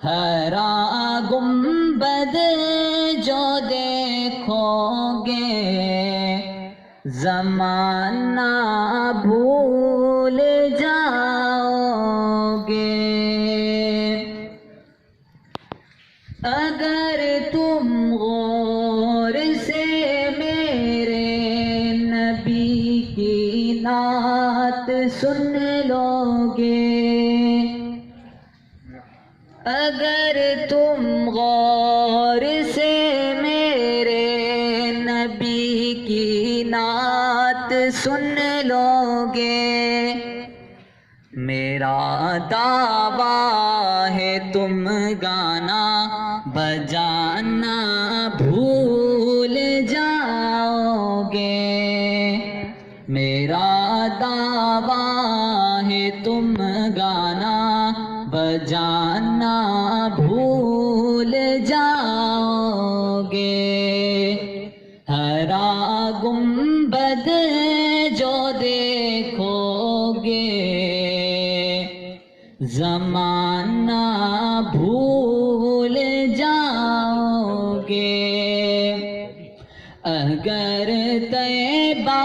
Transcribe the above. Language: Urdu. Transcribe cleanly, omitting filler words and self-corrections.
ہرا گنبد جو دیکھو گے زمانہ بھول جاؤ گے۔ اگر تم غور سے میرے نبی کی نعت سن لو گے، اگر تم غور سے میرے نبی کی نعت سن لو گے، میرا دعویٰ ہے تم گانا بجانا بھول جاؤ گے، میرا دعویٰ ہے تم گانا بجانا بھول جاؤ گے۔ ہرا گنبد جو دیکھو گے زمانہ بھول جاؤ گے، اگر طیبہ